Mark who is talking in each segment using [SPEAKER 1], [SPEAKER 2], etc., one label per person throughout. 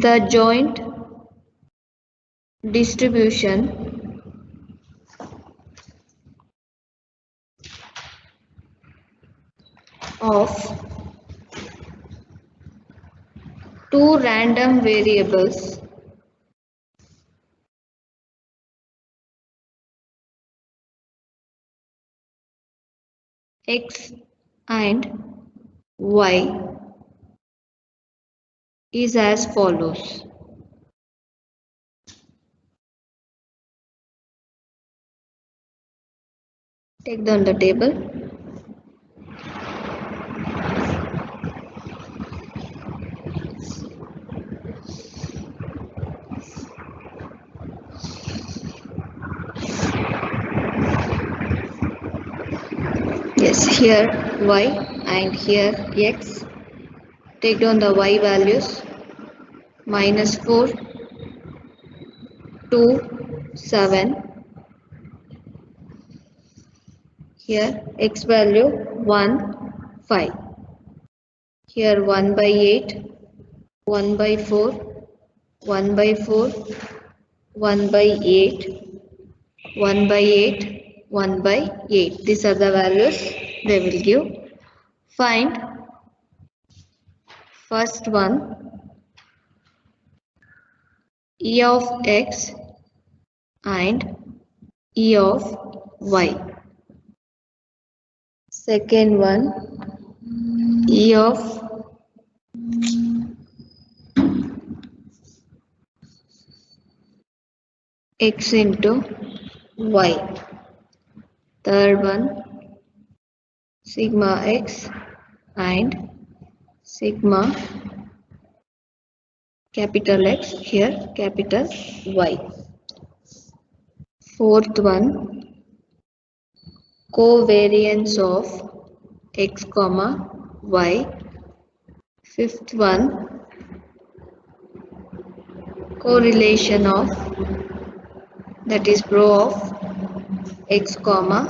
[SPEAKER 1] the joint distribution of two random variables x and y is as follows. Take down the table. Yes, here y and here x. Take down the y values. -4, 2, 7. Here x value 1, 5. Here 1 by 8, 1 by 4, 1 by 4, 1 by 8, 1 by 8, 1 by 8. These are the values they will give. Find first one, E of x and E of y. Second one, E of x into y. Third one, sigma x and sigma capital X, here capital Y. Fourth one, covariance of x comma y. Fifth one, correlation of, that is pro of x comma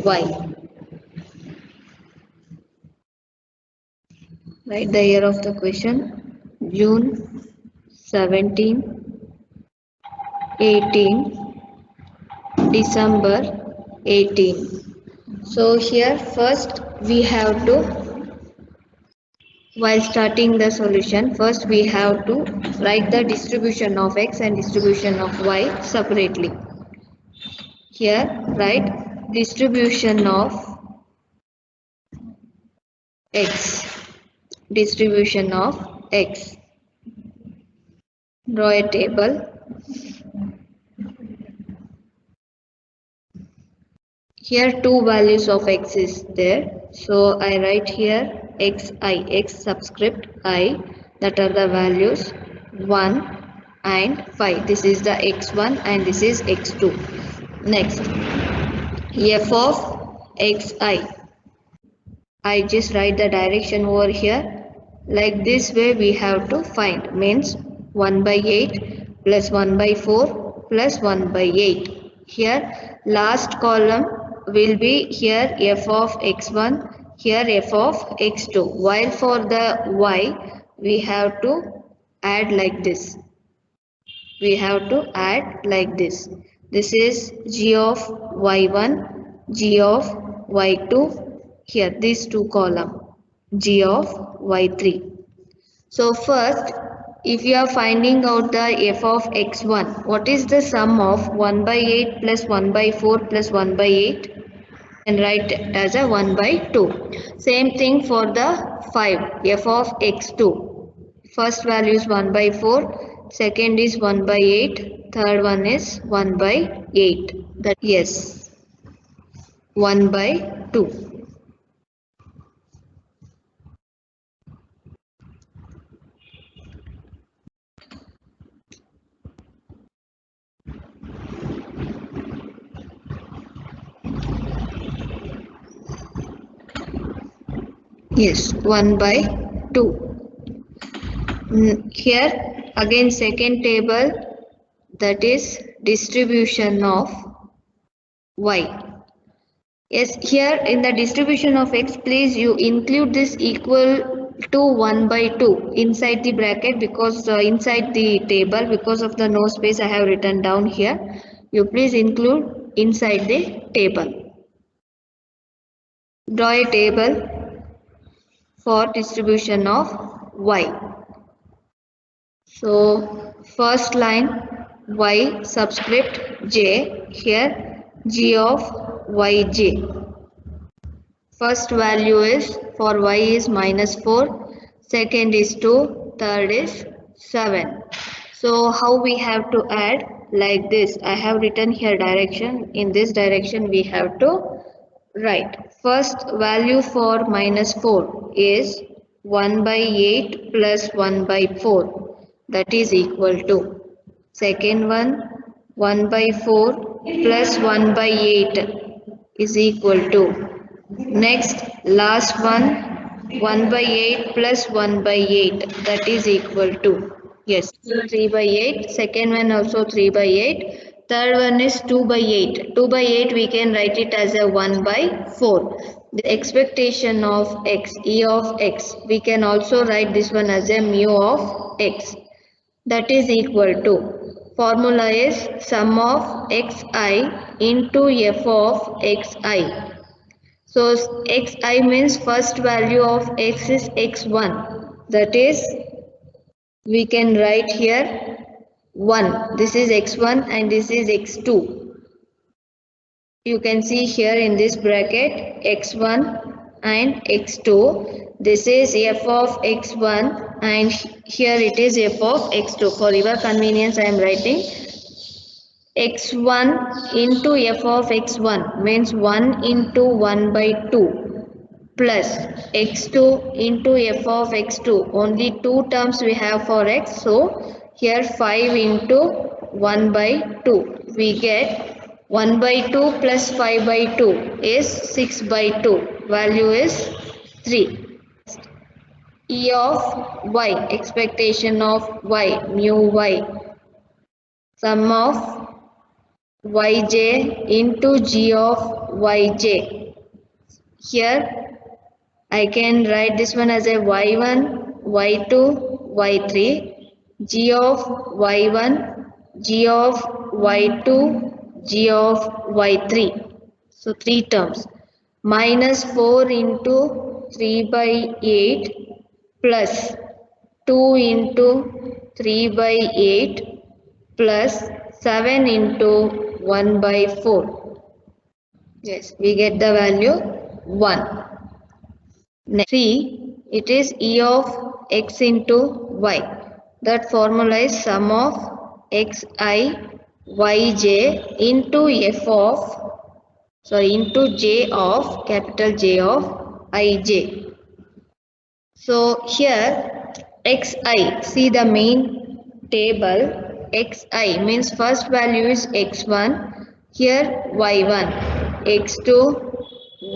[SPEAKER 1] y. Write the year of the question, June 17, 18, December 18. So here first we have to, while starting the solution, first we have to write the distribution of x and distribution of y separately. Here write distribution of x. Distribution of x. Draw a table. Here two values of x is there. So I write here xi, x subscript I, that are the values 1 and 5. This is the x1 and this is x2. Next, f of xi. I just write the direction over here. Like this way we have to find, means 1 by 8 plus 1 by 4 plus 1 by 8. Here last column will be here f of x1, here f of x2. While for the y we have to add like this. We have to add like this. This is g of y1, g of y2. Here these two column, g of y3. So first, if you are finding out the f of x1, what is the sum of 1 by 8 plus 1 by 4 plus 1 by 8? And write it as a 1 by 2. Same thing for the 5, f of x2. First value is 1 by 4, second is 1 by 8, third one is 1 by 8. That yes, 1 by 2. Yes, 1 by 2. Here again second table, that is distribution of y. Yes, here in the distribution of x, please you include this equal to 1 by 2 inside the bracket, because inside the table, because of the no space I have written down here. You please include inside the table. Draw a table for distribution of y. So first line y subscript j, here g of yj. First value is for y is -4, second is 2, third is 7. So how we have to add? Like this, I have written here direction. In this direction we have to write. First value for -4 is 1 by 8 plus 1 by 4, that is equal to. Second one, 1 by 4 plus 1 by 8 is equal to. Next, last one, 1 by 8 plus 1 by 8, that is equal to. Yes, 3 by 8. Second one also 3 by 8. Third one is 2 by 8. 2 by 8 we can write it as a 1 by 4. The expectation of x, E of x, we can also write this one as a mu of x, that is equal to. Formula is sum of xi into f of xi. So xi means first value of x is x1, that is we can write here 1. This is x1 and this is x2. You can see here in this bracket x1 and x2. This is f of x1 and here it is f of x2. For your convenience I am writing x1 into f of x1 means 1 into 1 by 2 plus x2 into f of x2. Only two terms we have for x. So here 5 into 1 by 2. We get 1 by 2 plus 5 by 2 is 6 by 2. Value is 3. E of y, expectation of y, mu y. Sum of yj into g of yj. Here I can write this one as a y1, y2, y3, g of y1, g of y2, g of y3. So 3 terms. -4 into 3 by 8 plus 2 into 3 by 8 plus 7 into 1 by 4. Yes, we get the value 1. Next, 3, it is E of x into y. That formula is sum of xi yj into f of, into j of, capital J of ij. So here xi, see the main table, xi means first value is x1, here y1, x2,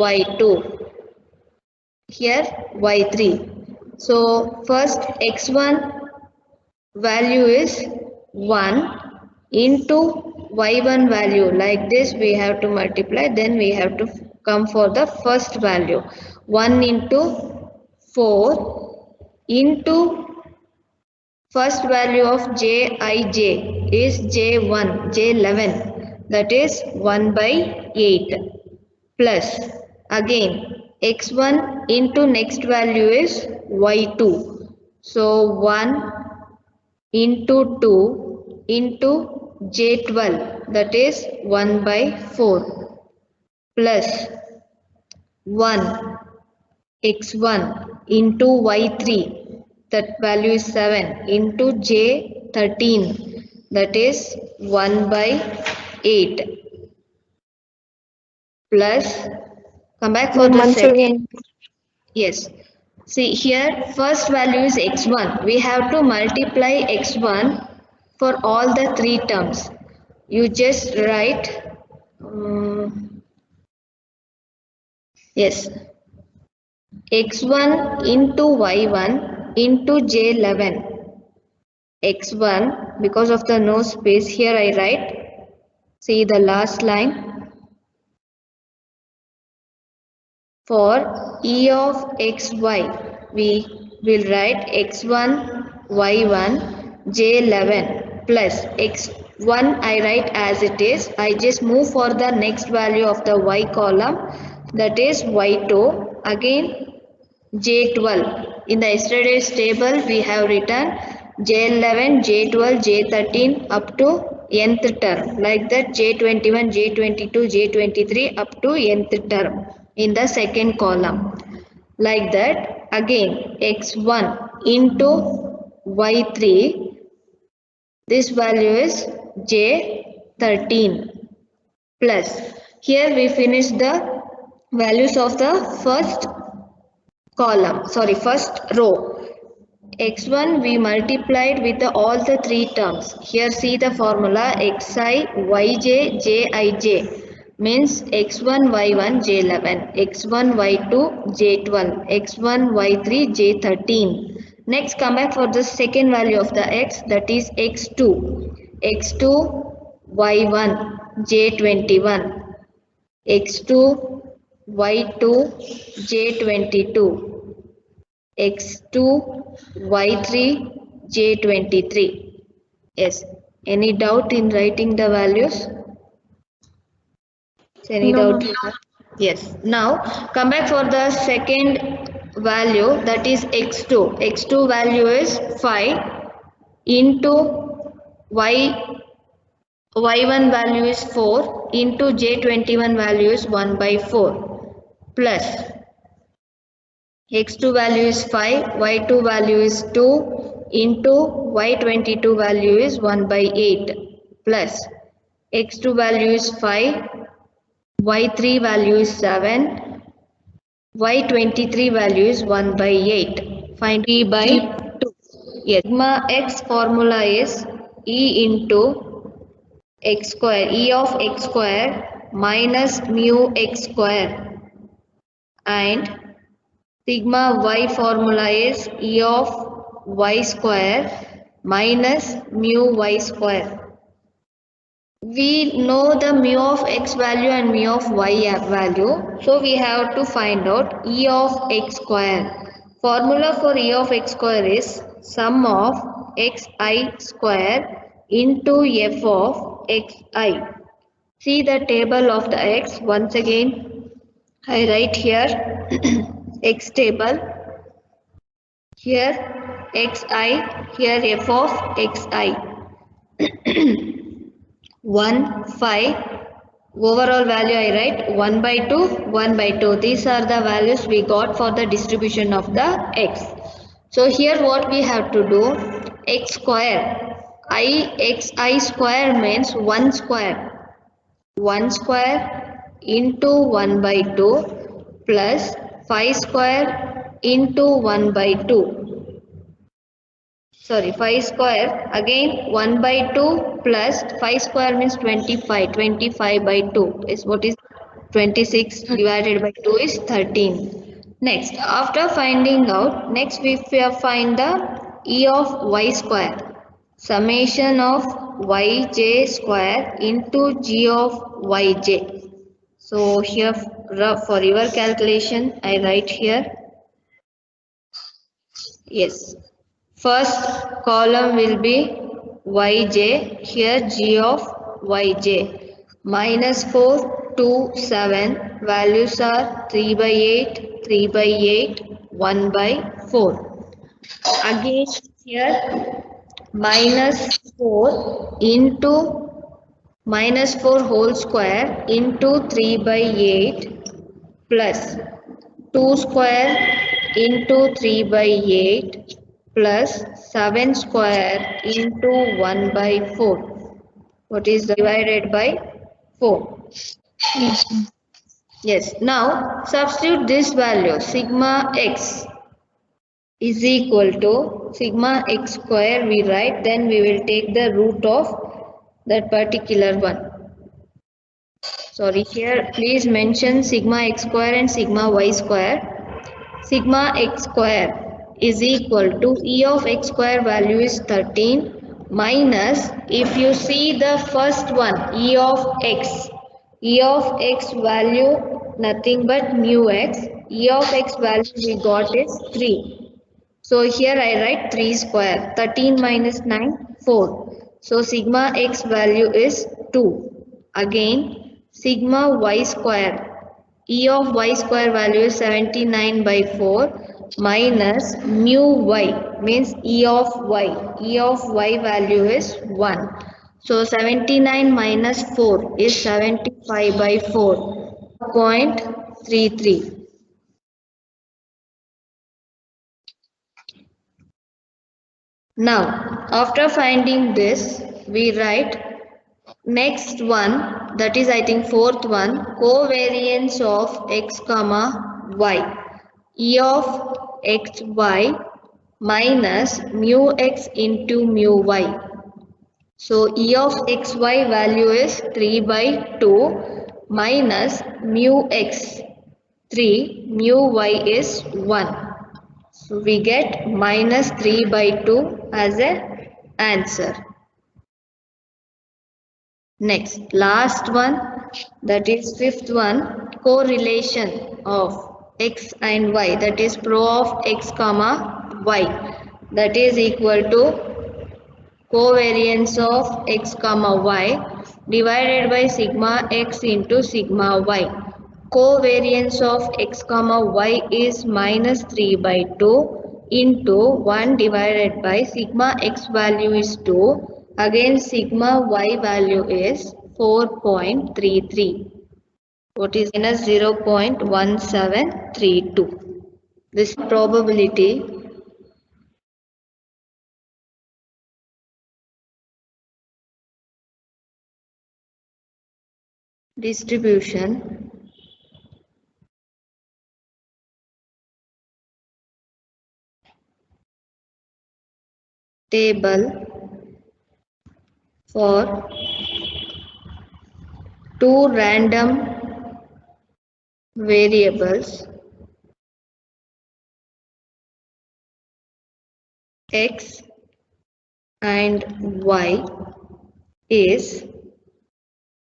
[SPEAKER 1] y2. Here y3. So first x1 value is 1 into y1 value. Like this we have to multiply, then we have to come for the first value. 1 into 4 into first value of jij is j1, j11, that is 1 by 8 plus again x1 into next value is y2. So 1 into 2 into j12, that is 1 by 4 plus 1 x1 into y3, that value is 7, into j13, that is 1 by 8 plus, come back for the second. Yes, see here first value is x1. We have to multiply x1 for all the 3 terms. You just write yes, x1 into y1 into j11. x1, because of the no space here I write, see the last line. For E of xy, we we'll write x1, y1, j11 plus x1 I write as it is. I just move for the next value of the y column, that is y2. Again J12. In the yesterday's table, we have written J11, J12, J13 up to nth term. Like that, J21, J22, J23 up to nth term in the second column. Like that, again x1 into y3. This value is J13 plus. Here we finish the values of the first first row. X1 we multiplied with all the three terms. Here see the formula xi, yj, jij means x1, y1, j11, x1, y2, j12, x1, y3, j13. Next come back for the second value of the x, that is x2, y1, j21, x2, y2, j22, x2, y3, j23. Yes. Any doubt in writing the values? Any doubt? Yes. Now come back for the second value, that is x2. x2 value is 5 into y1 value is 4 into j21 value is 1 by 4 plus x2 value is 5, y2 value is 2 into y22 value is 1 by 8 plus x2 value is 5, y3 value is 7, y23 value is 1 by 8. Find e by 2. Yes. Sigma x formula is e into x square, e of x square minus mu x square, and sigma y formula is e of y square minus mu y square. We know the mu of x value and mu of y value, so we have to find out e of x square. Formula for e of x square is sum of xi square into f of xi. See the table of the x once again. I write here x table, here xi, here f of xi. 1, 5, overall value I write 1 by 2, 1 by 2. These are the values we got for the distribution of the x. So here what we have to do, x square, xi square means 1 square. 1 square into 1 by 2 plus 5 square into 1 by 2. 5 square, again 1 by 2 plus 5 square means 25. 25 by 2 is what is 26 divided by 2 is 13. Next, after finding out, next we find the e of y square. Summation of yj square into g of yj. So here for your calculation I write here. Yes. First column will be yj, here g of yj, minus 4, 2, 7, values are 3 by 8, 3 by 8, 1 by 4. Again here minus 4 into minus 4 whole square into 3 by 8 plus 2 square into 3 by 8 plus 7 square into 1 by 4. What is divided by 4?
[SPEAKER 2] Yes.
[SPEAKER 1] Yes. Now substitute this value, sigma x is equal to sigma x square we write, then we will take the root of that particular one. Here please mention sigma x square and sigma y square. Sigma x square is equal to e of x square value is 13 minus, if you see the first one, e of x value nothing but mu x, e of x value we got is 3. So here I write 3 square. 13 minus 9, 4. So sigma x value is 2. Again, sigma y square. E of y square value is 79 by 4 minus mu y means E of y. E of y value is 1. So 79 minus 4 is 75 by 4. 0.33. Now, after finding this, we write next one, that is I think fourth one, covariance of x comma y. E of x y minus mu x into mu y. So E of xy value is 3 by 2 minus mu x 3, mu y is 1. So we get minus 3 by 2 as a answer. Next, last one, that is fifth one, correlation of x and y, that is pro of x comma y, that is equal to covariance of x comma y divided by sigma x into sigma y. Covariance of x comma y is minus 3 by 2 into 1 divided by sigma x value is 2. Again sigma y value is 4.33. What is minus 0.1732. This probability distribution table for two random variables x and y is,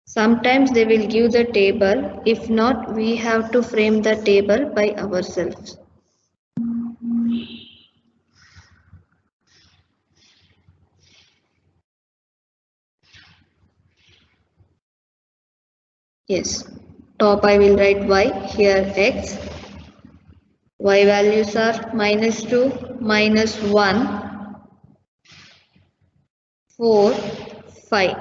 [SPEAKER 1] sometimes they will give the table, if not we have to frame the table by ourselves. Yes, top I will write y, here x, y values are minus 2, minus 1, 4, 5,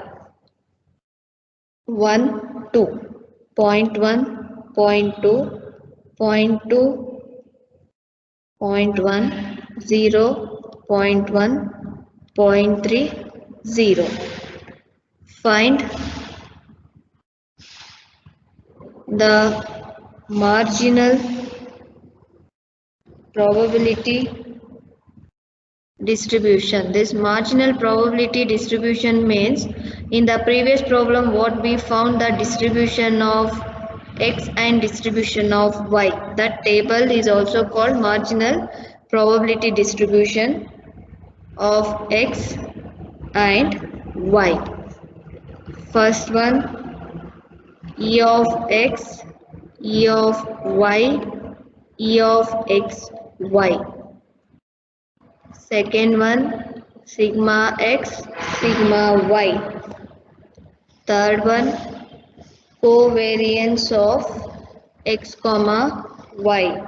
[SPEAKER 1] 1, 2, 0.1, 0.2, 0.2, 0.1, 0, 0.1, 0.3, 0. Find the marginal probability distribution. This marginal probability distribution means in the previous problem what we found, the distribution of x and distribution of y. That table is also called marginal probability distribution of x and y. First one, E of x, E of y, E of x, y. Second one, sigma x, sigma y. Third one, covariance of x comma y.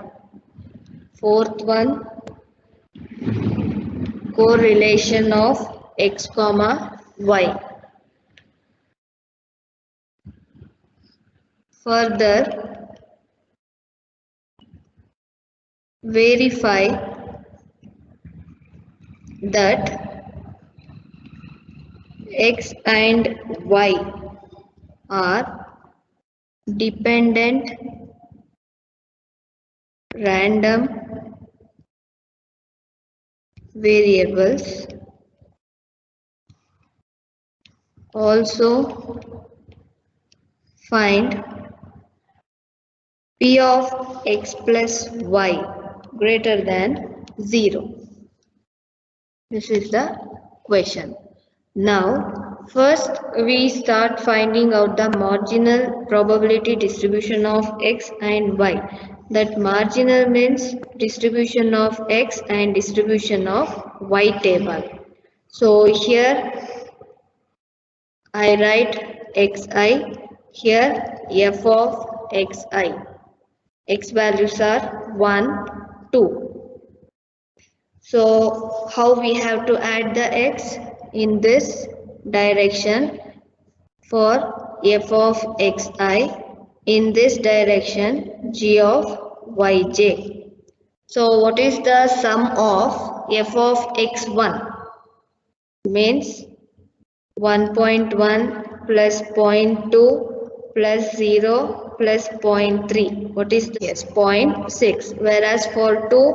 [SPEAKER 1] Fourth one, correlation of x comma y. Further, verify that x and y are dependent random variables. Also find p of x plus y greater than 0. This is the question. Now, first we start finding out the marginal probability distribution of x and y. That marginal means distribution of x and distribution of y table. So here I write xi, here f of xi. X values are 1, 2. So how we have to add the x? In this direction for f of xi, in this direction g of yj. So what is the sum of f of x1? Means 1.1 plus 0.2 plus 0 plus 0.3. What is this? Yes, 0.6. Whereas for 2,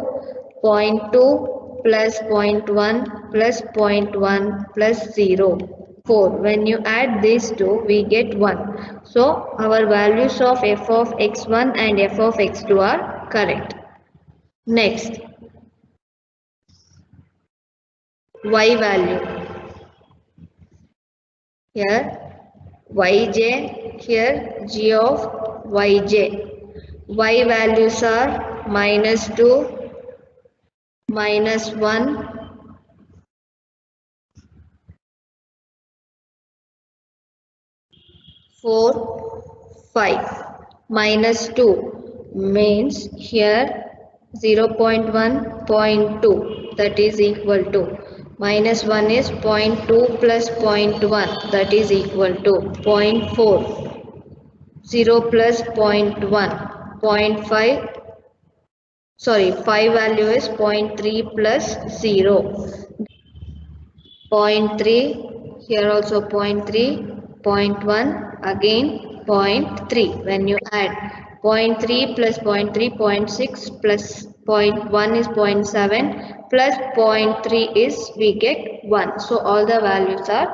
[SPEAKER 1] 0.2 plus 0.1 plus 0.1 plus 0. 4. When you add these two, we get 1. So our values of f of x1 and f of x2 are correct. Next, y value. Here yj, here g of yj. Y values are -2, -1, 4, 5. -2 means here 0.1, 0.2, that is equal to -1 is 0.2 plus 0.1, that is equal to 0.4. 0 plus 0.1, 0.5, sorry, 5 value is 0.3 plus 0. 0.3, here also 0.3, 0.1, again 0.3. When you add 0.3 plus 0.3, 0.6 plus 0.1 is 0.7 plus 0.3 is we get 1. So all the values are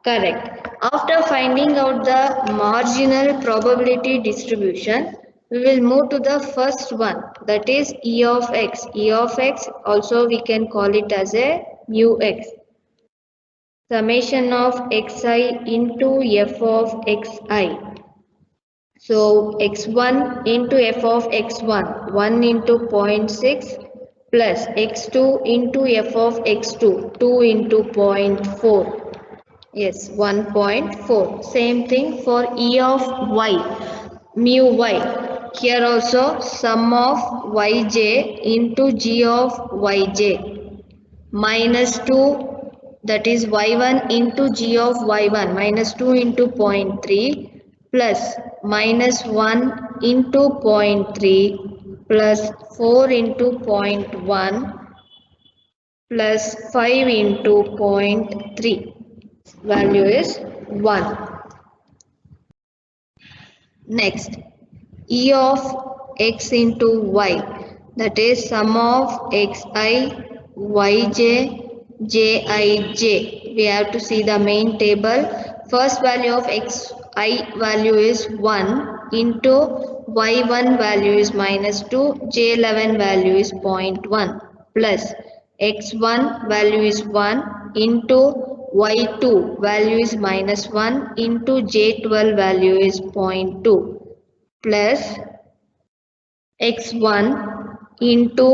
[SPEAKER 1] correct. After finding out the marginal probability distribution, we will move to the first one, that is E of x. E of x also we can call it as a mu x. Summation of xi into f of xi. So x1 into f of x1, 1 into 0.6 plus x2 into f of x2, 2 into 0.4. Yes, 1.4. Same thing for E of y, mu y. Here also sum of yj into g of yj. -2, that is y1 into g of y1, -2 into 0.3 plus -1 into 0.3 plus 4 into 0.1 plus 5 into 0.3. Value is 1. Next, E of x into y, that is sum of xi, yj, jij. We have to see the main table. First value of xi value is 1 into y1 value is -2, j11 value is 0.1 plus x1 value is 1 into y2 value is -1 into j12 value is 0.2 plus x1 into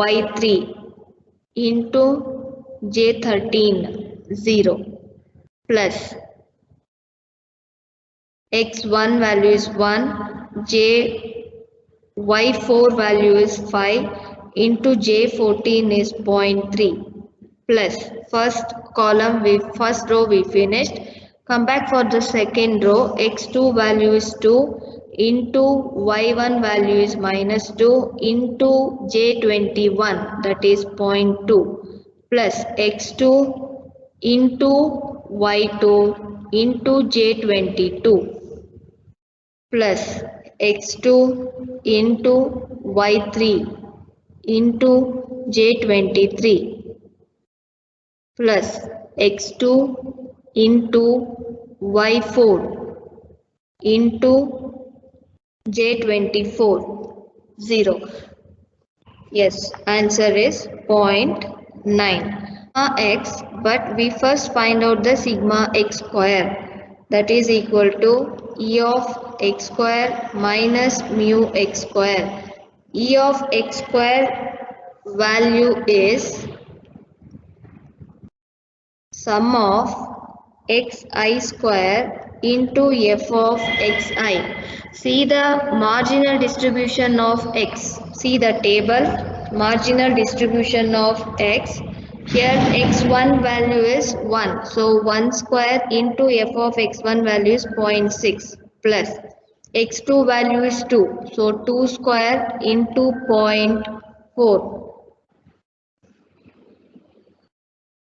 [SPEAKER 1] y3 into j13 0 plus x1 value is 1, y4 value is 5 into j14 is 0.3 plus first column first row we finished. Come back for the second row. X2 value is 2 into y1 value is -2 into j21, that is 0.2 plus x2 into y2 into j22 plus x2 into y3 into j23 plus x2 into y4 into j24 0. Yes, answer is 0.9. X, but we first find out the sigma x square, that is equal to E of x square minus mu x square. E of x square value is sum of xi square into f of xi. See the marginal distribution of x. See the table, marginal distribution of x. Here x1 value is 1. So 1 square into f of x1 value is 0.6 plus x2 value is 2. So 2 square into 0.4.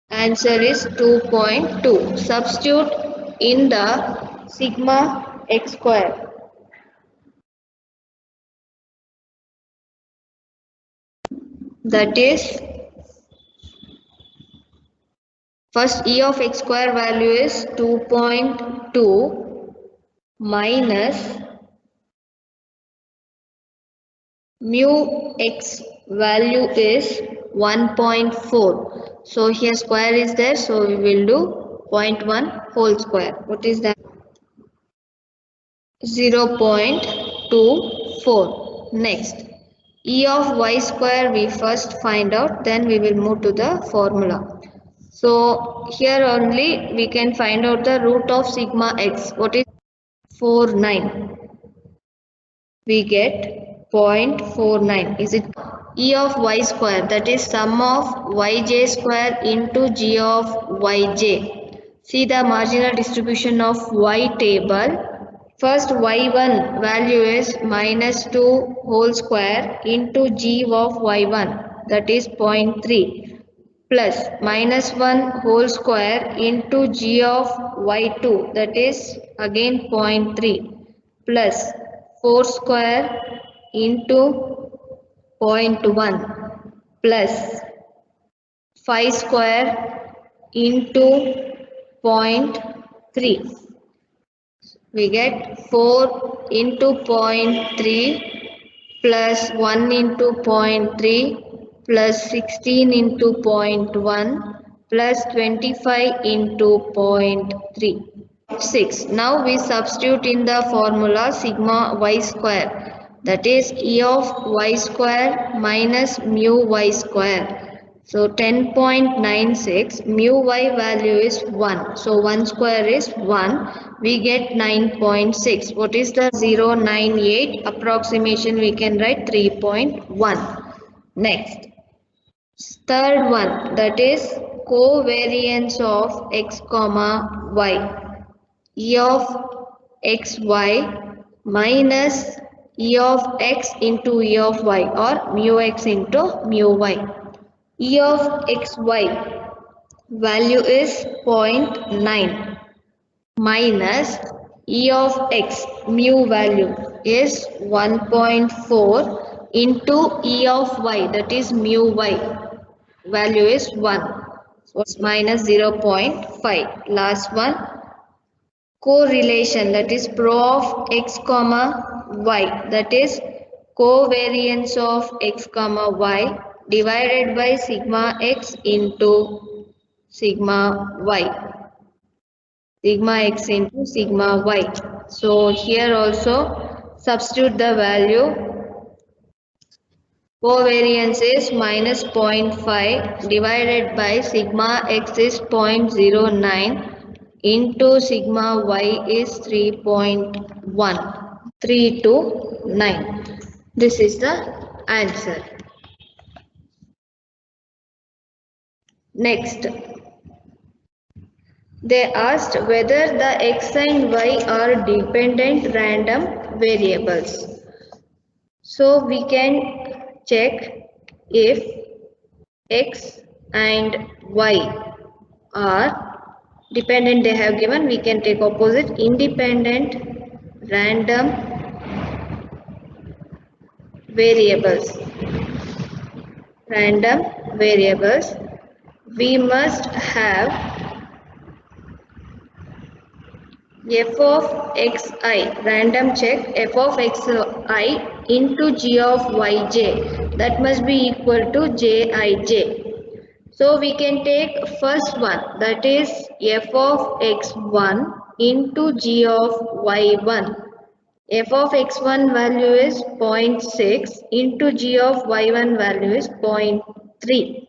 [SPEAKER 1] Answer is 2.2. Substitute in the sigma x square. That is, first E of x square value is 2.2 minus mu x value is 1.4. So here square is there, so we will do 0.1 whole square. What is that? 0.24. Next, E of y square we first find out, then we will move to the formula. So here only we can find out the root of sigma x. What is 49? We get 0.49. Is it E of y square, that is sum of yj square into g of yj. See the marginal distribution of y table. First y1 value is minus 2 whole square into g of y1, that is 0.3 plus minus 1 whole square into g of y2, that is again 0.3 plus 4 square into 0.1 plus 5 square into 0.3. We get 4 into 0.3 plus 1 into 0.3 plus 16 into 0.1 plus 25 into 0.3. 6. Now we substitute in the formula sigma y square, that is E of y square minus mu y square. So 10.96, mu y value is 1. So 1 square is 1. We get 9.6. What is the 0.98? Approximation we can write 3.1. Next, third one, that is covariance of x comma y. E of xy minus E of x into E of y, or mu x into mu y. E of xy value is 0.9 minus E of x mu value is 1.4 into E of y, that is mu y value is 1. So it's minus 0.5. Last one, correlation, that is pro of x comma y, that is covariance of x comma y divided by sigma x into sigma y, sigma x into sigma y. So here also substitute the value. Covariance is minus 0.5 divided by sigma x is 0.09 into sigma y is 3.1. 3 to 9. This is the answer. Next, they asked whether the x and y are dependent random variables. So we can check if x and y are dependent, they have given, we can take opposite, independent random variables. Random variables, we must have f of xi, random check, f of xi into g of yj, that must be equal to jij. So we can take first one, that is f of x1 into g of y1 f of x1 value is 0.6 into g of y1 value is 0.3.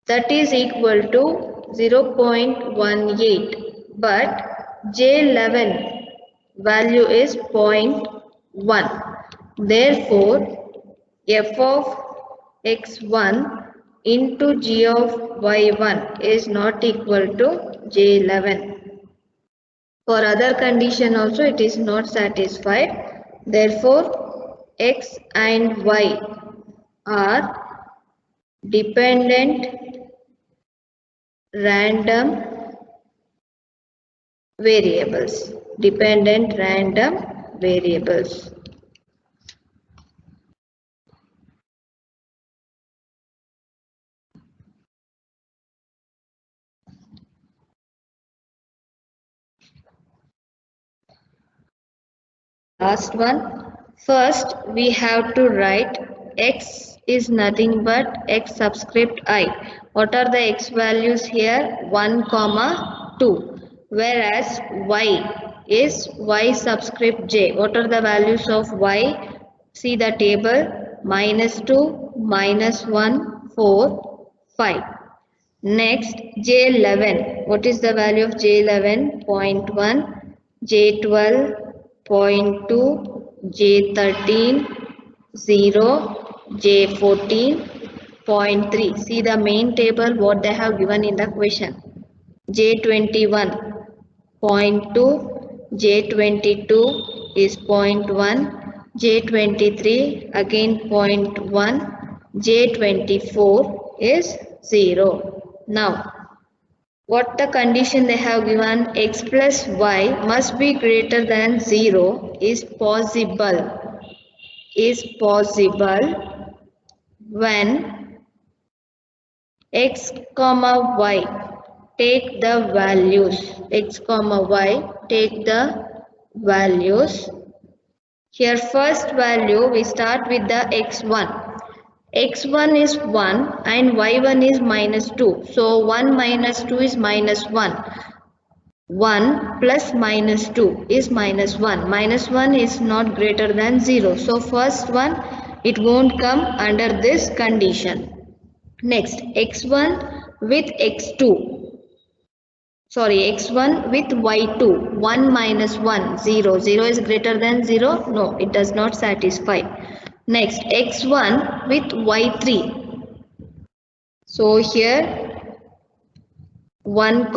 [SPEAKER 1] That is equal to 0.18. But J11 value is 0.1. Therefore, f of x1 into g of y1 is not equal to J11. For other condition also it is not satisfied. Therefore, x and y are dependent random variables. Dependent random variables. Last one. First, we have to write x is nothing but x subscript I. What are the x values here? 1, 2. Whereas y is y subscript j. What are the values of y? See the table. -2, -1, 4, 5. Next, J11. What is the value of J11? 0.1, J12, 0.2, J13, 0, J14, 0.3. See the main table what they have given in the question. J21, 0.2, J22 is 0.1, J23 again 0.1, J24 is 0. Now, what the condition they have given, x plus y must be greater than 0 is possible when x comma y take the values, x comma y take the values. Here first value we start with the x1. x1 is 1 and y1 is -2. So 1 minus 2 is -1. 1 plus -2 is -1. -1 is not greater than 0. So first one it won't come under this condition. Next, x1 with x2. Sorry, x1 with y2. 1 minus 1, 0. 0 is greater than 0? No, it does not satisfy. Next, x1 with y3. So here 1,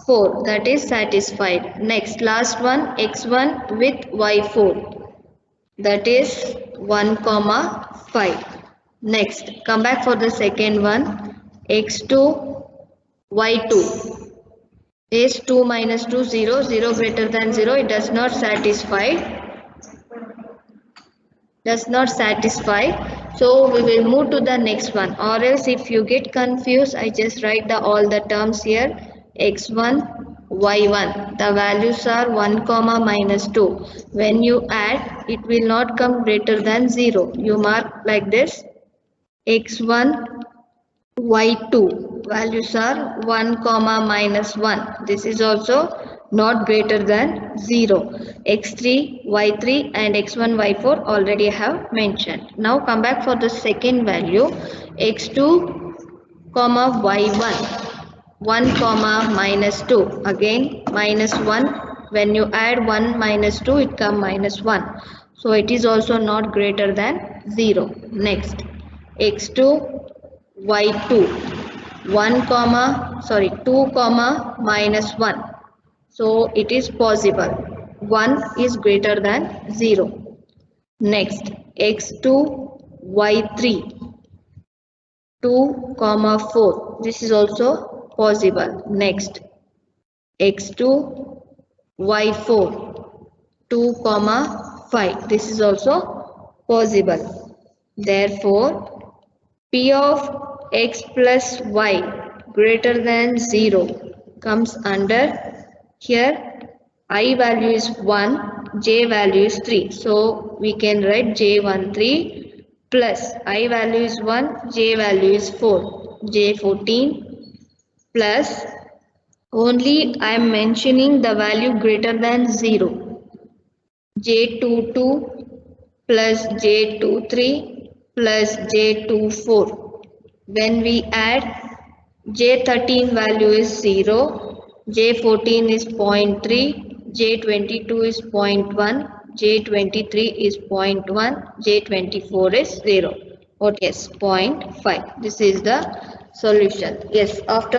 [SPEAKER 1] 4, that is satisfied. Next, last one, x1 with y4. That is 1, 5. Next, come back for the second one, x2, y2. Is 2 minus 2, 0, 0 greater than 0, it does not satisfy. So we will move to the next one, or else if you get confused, I just write all the terms here. x1, y1, the values are 1, -2. When you add, it will not come greater than 0. You mark like this. x1, y2 values are 1, -1. This is also not greater than 0. x3, y3 and x1, y4 already have mentioned. Now come back for the second value, x2, y1. 1, -2. Again -1. When you add 1 minus 2, it comes -1. So it is also not greater than 0. Next, x2, y2. 2, -1. So it is possible. 1 is greater than 0. Next, x2, y3. 2, 4. This is also possible. Next, x2, y4. 2, 5. This is also possible. Therefore, P of x plus y greater than 0 comes under here. I value is 1, j value is 3. So we can write j13 plus I value is 1, j value is 4, j14 plus only I am mentioning the value greater than 0. J22 plus J23 plus J24. When we add, J13 value is 0, J14 is 0.3, J22 is 0.1, J23 is 0.1, J24 is 0. What? Yes, 0.5. This is the solution. Yes, after